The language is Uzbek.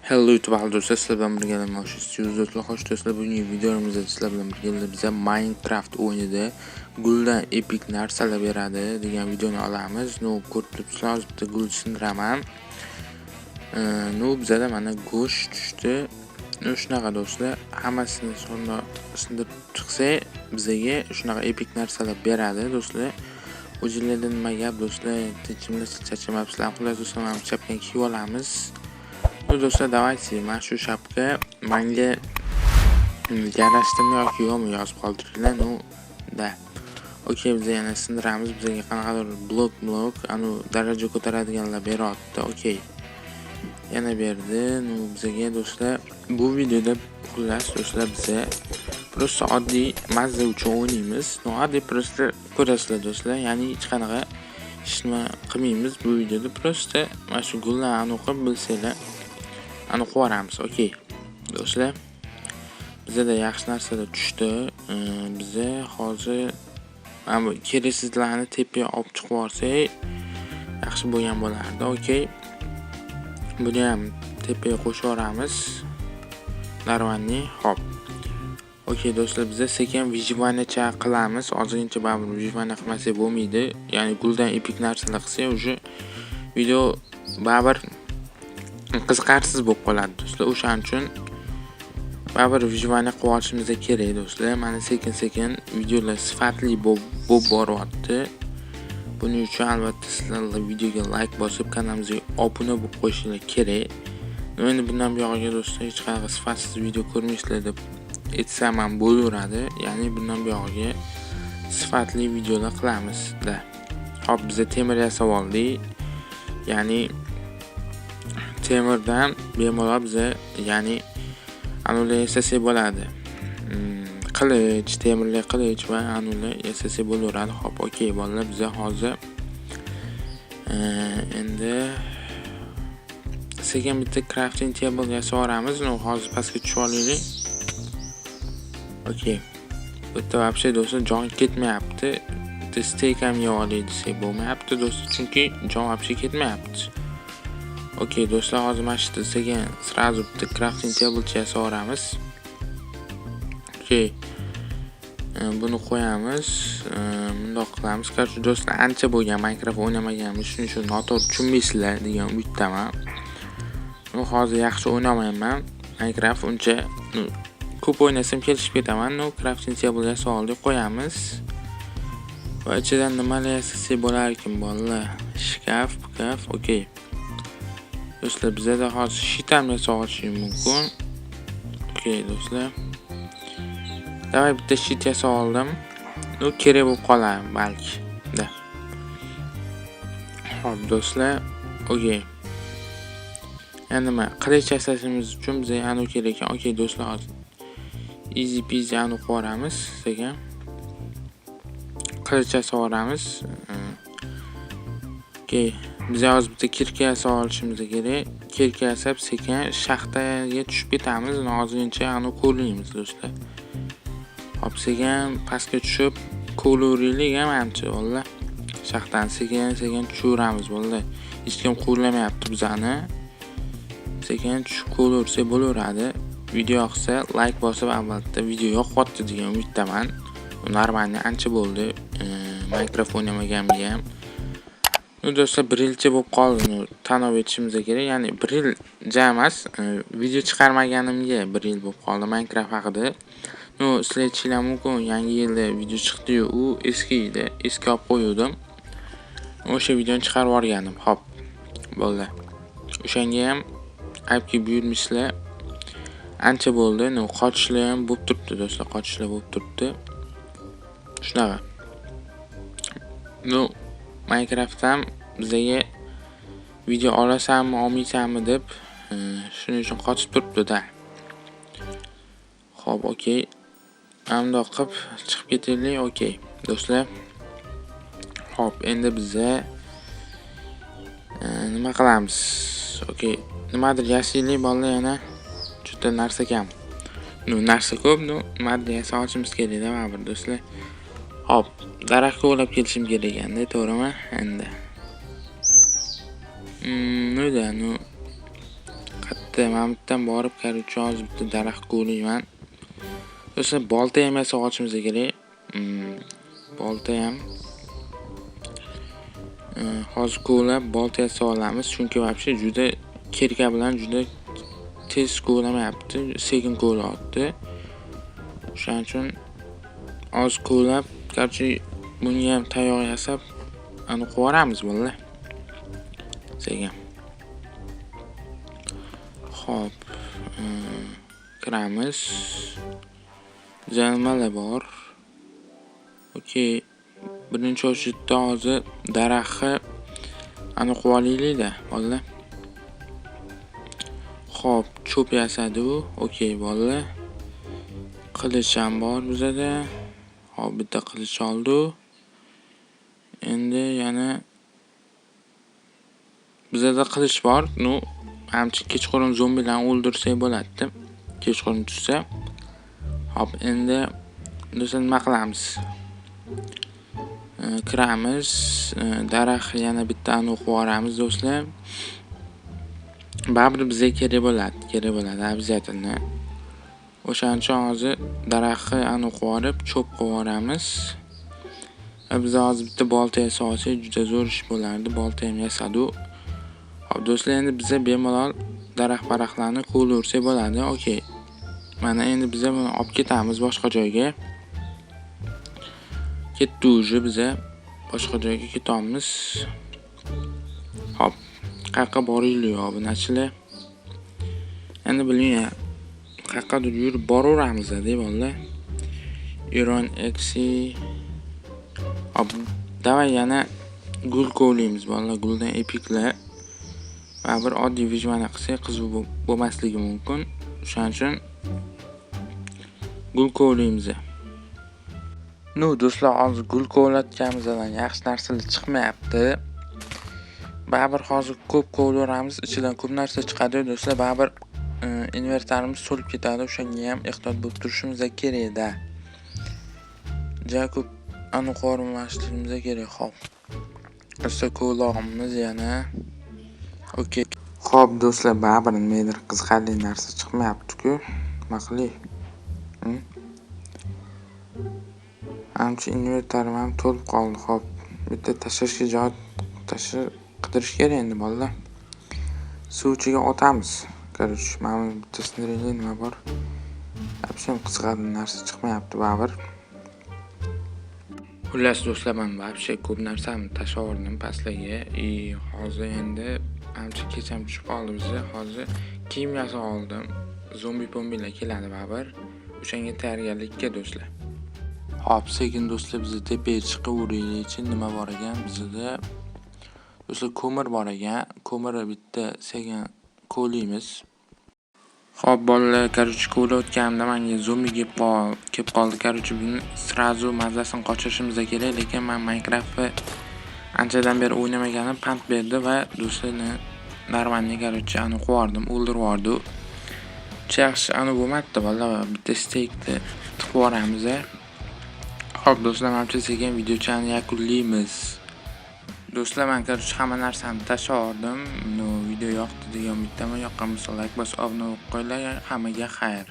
Hello YouTube do'stlar, sizlar bilan birgaman. Do'stlar, xo'sh do'stlar, bugungi videomizda sizlar bilan birga biza Minecraft o'yinida guldan epik narsalar beradi degan videoni olamiz. Ko'rib turibsizlar, bitta gul sindiraman. Bizada mana go'sht tushdi. Shunaqa do'stlar, hammasini sonda sindirib chiqsa, bizaga shunaqa epik narsalar beradi do'stlar. O'zingizlarda nima gap do'stlar? Tinchimda chachamabsizlar. Xullas do'stlar, mana chapgan kiyib olamiz. Do'stlar, давайте mana shu shapka menga yarashdimi yoki yo'qmi yozib qoldiringlar. Okey, biz yana sindiramiz. Bizga qanaqadir blok daraja ko'taradiganlar beryapti. Okey. Yana berdi. Bizga do'stlar, bu videoda xullas do'stlar biza просто oddiy mazza uchun o'ynaymiz. Oddiy просто ko'rasizlar do'stlar. Ya'ni hech qanaqa ishni qilmaymiz bu videoda. Просто mana shu gullarni o'qib bilsanglar qo'ramiz. Okey. Do'stlar, bizda yaxshi narsalar tushdi. Biza hozir mana keraksizlarni tepaga olib chiqib olsak yaxshi bo'lgan bo'lardi. Okey. Buni ham tepaga qo'shib yuboramiz. Narvanni. Hop. Okey do'stlar, biza sekin vijvanacha qilamiz. Hozirgacha baribir vijvana qilmasak bo'lmaydi. Ya'ni guldan epik narsalar qilsak, уже video baribir qiziqarsiz bo'lib qoladi do'stlar. O'shaning uchun baribir vijvana qilib olishimiz kerak do'stlar. Mana sekin videolar sifatli bo'lib boryapti. Buning uchun albatta sizlar videoga like bosib, kanalimizga obuna bo'lib qo'yishingiz kerak. Endi bundan buyog'iga do'stlar hech qanaqa sifatsiz video ko'rmaysizlar deb aytsam ham bo'laveradi. Ya'ni bundan buyog'iga sifatli videolar qilamiz-da. Hop, biza temir yasab oldik. Ya'ni temirdan bemalol biza, ya'ni anular yasasak bo'ladi. Qilich, temirli qilich va anular yasasak bo'laveradi. Hop, okey bolalar, biza hozir endi sekin bitta crafting table yasab olamiz. Hozir pastga tushib olaylik. Okey. Bitta вообще do'stlar jon ketmayapti. Bitta steak ham yeb olaylik desak bo'lmayapti do'stlar, chunki jon вообще ketmayapti. Okey do'stlar, hozir mana shu sekin sразу bitta crafting table yasab olamiz. Okey. Buni qo'yamiz. Bundoq qilamiz. Qarshi do'stlar, ancha bo'lgan Minecraft o'ynamaganmiz, shuning uchun noto'g'ri tushunmaysizlar degan umiddaman. Hozir yaxshi o'ynamayman Minecraft, uncha ko'p o'ynasam kelishib ketaman. Crafting table yasab oldik, qo'yamiz. Va ichidan nimalar yasasak bo'lar ekan bolalar? Shkaf. Okey. Do'stlar, bizda hozir shit ham yasab olishim mumkin. Okey do'stlar. Davay bitta shit yasab oldim. Kerak bo'lib qolar balki. Hop do'stlar. Okey. Endi nima? Qilich yasashimiz uchun bizga anu kerak ekan. Okey do'stlar, hozir easy peasy anu qo'ramiz sekin. Qilich yasab olamiz. Okey. Biz hozir bitta kirka yasab olishimiz kerak. Kirka yasab sekin shaxtaga tushib ketamiz. Hozircha anu qo'llaymiz do'stlar. Hop, sekin pastga tushib qo'llaylik ham ancha bolalar. Shaxtdan sekin tushiramiz bolalar. Hech kim qo'llamayapti bizani. Sekin tushib qo'llaysa bo'laveradi. Video yoqsa like bosib, albatta video yoqyapti degan umiddaman. Normalni ancha bo'ldi. Minecraft o'ynamaganimga ham. Do'stlar, 1 yilcha bo'lib qoldi. Tanov etishimiz kerak. Ya'ni 1 yil emas, video chiqarmaganimga 1 yil bo'lib qoldi Minecraft haqida. Sizlar aytishingiz mumkin, yangi yilda video chiqdi-yu, u eski edi. Eski olib qo'ydim. O'sha videoni chiqarib yuborganim. Hop. Bo'ldi. O'shanga ham aybga buyurmishlar. Ancha bo'ldi. Qochishlar ham bo'lib turibdi do'stlar, qochishlar bo'lib turibdi. Shunaqa. Minecraftdan bizga video olasammi, olmaysammi deb shuning uchun qochib turibdi-da. Xo'p, okey. Bundoq qilib chiqib ketaylik. Okey do'stlar. Hop, endi biza nima qilamiz? Okey. Nimadir yasaylik bolalar, yana juda narsa kam. Narsa ko'p, nimadir yasab olishimiz kerak-da baribir do'stlar. Hop, daraxtga olib kelishim kerak endi, to'g'rimi? Endi. mana bu yerdan borib qaruvchi hozir bitta daraxt ko'layman. Do'stlar, bolta ham yasoqchimiz kerak. Bolta ham hozir ko'lab bolta yasa olamiz, chunki вообще juda kirka bilan juda tez ko'lamayapti, sekin ko'layapti. Shuning uchun hozir ko'lab, qarchi bunga ham tayoq yasab, ani qo'yamiz bolalar. Sekin. Xo'p, kiramiz. Jalmalar bor. Okey. Birinchi o'chitda hozir daraxtni ani qo'yaylik-da, bolalar. Xo'p, cho'p yasadi u. Okey, bolalar. Qilich ham bor bizada. Hop, bitta qilich oldi. Endi yana bizada qilich bor. Hamchi kechqurun zombilarni o'ldirsak bo'ladi. Kechqurun tushsa. Hop, endi do'stlar nima qilamiz? Kiramiz. Daraxt yana bittani qo'yamiz do'stlar. Baribir bizga kerak bo'ladi, обязательно. O'shaning uchun hozir daraxtni ani qo'yib, cho'p qo'yamiz. Biz hozir bitta bolta yasa olsak juda zo'r ish bo'lardi. Bolta ham yasadi. Hop, do'stlar, endi bizga bemalol daraxt-baraxtlarni qo'ylaversak bo'ladi. Okey. Mana endi biz buni olib ketamiz boshqa joyga. Ketdi уже biza boshqa joyga ketamiz. Hop, qayerga boraylik bunachilar. Endi biling, qayergadir yurib boraveramiz-da, bolalar. Iron Eksi. Hop, davay yana gul ko'laymiz bolalar, guldan epiklar. Va bir oddiy vijmana qilsak qiziq bo'lmasligi mumkin. Shuning uchun gul ko'laymiz. Do'stlar, hozir gul ko'latganimizdan yaxshi narsalar chiqmayapti. Baribir hozir ko'p ko'laveramiz, ichidan ko'p narsa chiqadi do'stlar. Baribir invertorimiz so'lib ketadi, o'shanga ham ehtiyot bo'lib turishimiz kerak-da. Juda ko'p aniqormashligimiz kerak. Xo'p. O'sha ko'log'imiz yana. Okey. Xo'p do'stlar, baribir nimadir qiziqarli narsa chiqmayapti-ku. Nima qilay? Hamchi invertorim ham to'lib qoldi. Xo'p, bitta tashlashga joy qidirish kerak endi bolalar. Suv ichiga otamiz. Qarchi, mana bitta sindirilgan nima bor? Hapsham qiziqarli narsa chiqmayapti baribir. Xullas do'stlar, men вообще ko'p narsani tashlaverdim pastlarga. Hozir endi hamchi kecham tushib qoldi bizga. Hozir kiyim yasab oldim. Zombi-pombilar keladi baribir. O'shanga tayyorgarlikka do'stlar. Hop, sekin do'stlar, biz tepaga chiqaveraylik. Nima bor ekan bizda? Do'stlar, ko'mir bor ekan. Ko'mirni bitta sekin ko'laymiz. Hop, bolalar, qarchi ko'layotganimda menga zombi kelib qoldi. Qarchi buni srazu mazasini qochirishimiz kerak, lekin men Minecraftni anchadan beri o'ynamaganim pand berdi va do'stlarni normalni qarchi ani qo'yardim, o'ldirib yubordi. Yaxshi ani bo'lmadi bolalar, bitta steakni tiqib yuboramiz. Hop do'stlar, menimcha sekin videochani yakunlaymiz. Do'stlar, men qarchi hamma narsani tashladim. Video yoqdi degan umiddaman. Yoqqan bo'lsa like bosib, obuna bo'lib qo'yinglar. Hammaga xayr.